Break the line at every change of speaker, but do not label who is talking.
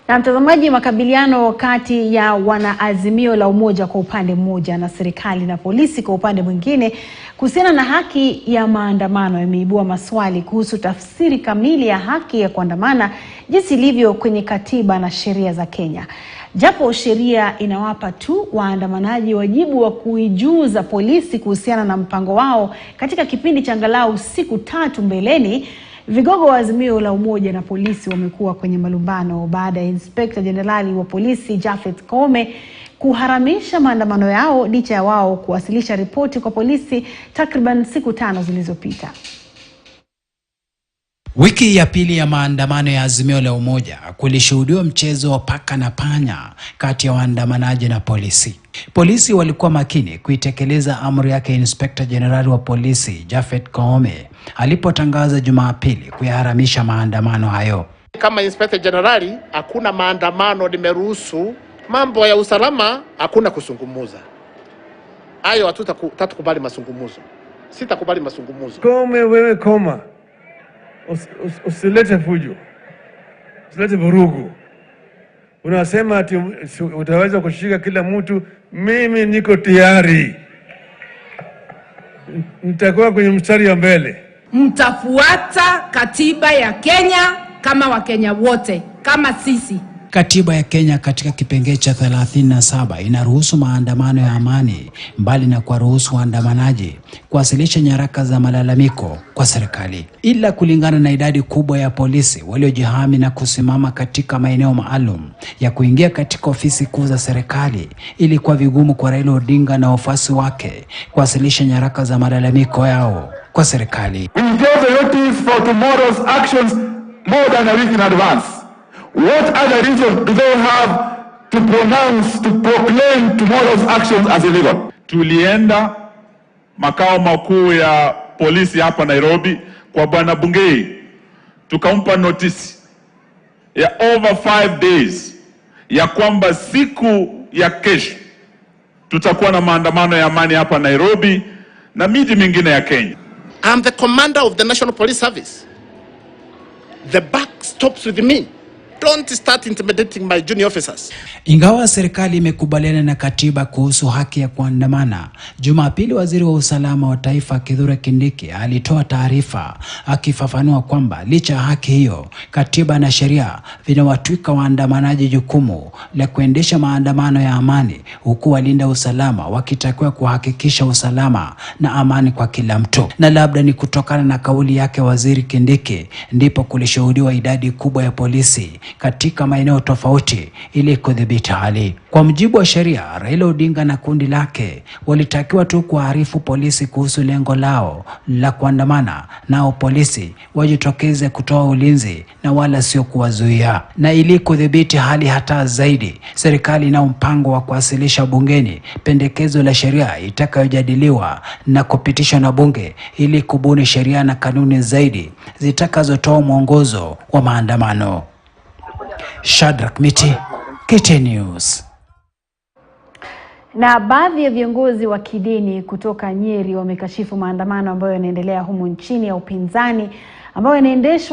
Na mtazamaji, makabiliano kati ya wanaazimio la umoja kwa upande mmoja na serikali na polisi kwa upande mwingine kuhusiana na haki ya maandamano yameibua maswali kuhusu tafsiri kamili ya haki ya kuandamana jinsi ilivyo kwenye katiba na sheria za Kenya. Japo sheria inawapa tu waandamanaji wajibu wa kuijuza polisi kuhusiana na mpango wao katika kipindi cha angalau siku 3 mbeleni, vigogo wa azimio la umoja na polisi wamekuwa kwenye malumbano baada ya Inspector Jenerali wa polisi Japhet Koome kuharamisha maandamano yao licha ya wao kuwasilisha ripoti kwa polisi takriban siku 5 zilizopita.
Wiki ya pili ya maandamano ya azimio la umoja kulishuhudiwa mchezo wa paka na panya kati ya waandamanaji na polisi. Polisi walikuwa makini kuitekeleza amri yake Inspector Jenerali wa polisi Japhet Koome alipotangaza Jumapili kuyaharamisha maandamano hayo.
Kama Inspector Jenerali, hakuna maandamano nimeruhusu. Mambo ya usalama hakuna kusungumuza. Hayo hatutakubali masungumuzo. Sitakubali masungumuzo.
Koome, wewe koma. Usilete fujo. Usilete vurugu. Unasema ati utaweza kushika kila mtu. Mimi niko tayari. Nitakuwa kwenye mstari wa mbele.
Mtafuata katiba ya Kenya kama Wakenya wote, kama sisi.
Katiba ya Kenya katika kipengee cha 37 inaruhusu maandamano ya amani, mbali na kuwaruhusu waandamanaji kuwasilisha nyaraka za malalamiko kwa serikali. Ila kulingana na idadi kubwa ya polisi waliojihami na kusimama katika maeneo maalum ya kuingia katika ofisi kuu za serikali, ilikuwa vigumu kwa Raila Odinga na wafuasi wake kuwasilisha nyaraka za malalamiko yao kwa serikali.
We gave the notice for tomorrow's actions more than a week in advance. What other reason do they have to proclaim tomorrow's actions as illegal?
Tulienda makao makuu ya polisi hapa Nairobi kwa Bwana Bungei, tukampa notice ya over 5 days ya kwamba siku ya kesho tutakuwa na maandamano ya amani hapa Nairobi na miji mingine ya Kenya.
I'm the commander of the National Police Service. The buck stops with me. Don't start intimidating my junior officers.
Ingawa serikali imekubaliana na katiba kuhusu haki ya kuandamana, Jumapili waziri wa usalama wa taifa Kithure Kindiki alitoa taarifa akifafanua kwamba licha ya haki hiyo, katiba na sheria vinawatwika waandamanaji jukumu la kuendesha maandamano ya amani, huku walinda usalama wakitakiwa kuhakikisha usalama na amani kwa kila mtu. Na labda ni kutokana na kauli yake waziri Kindiki ndipo kulishuhudiwa idadi kubwa ya polisi katika maeneo tofauti ili kudhibiti hali. Kwa mujibu wa sheria, Raila Odinga na kundi lake walitakiwa tu kuarifu polisi kuhusu lengo lao la kuandamana, nao polisi wajitokeze kutoa ulinzi na wala sio kuwazuia. Na ili kudhibiti hali hata zaidi, serikali ina mpango wa kuwasilisha bungeni pendekezo la sheria itakayojadiliwa na kupitishwa na bunge ili kubuni sheria na kanuni zaidi zitakazotoa mwongozo wa maandamano. Shadrack Miti, KTN News.
Na baadhi ya viongozi wa kidini kutoka Nyeri wamekashifu maandamano ambayo yanaendelea humu nchini ya upinzani ambayo yanaendeshwa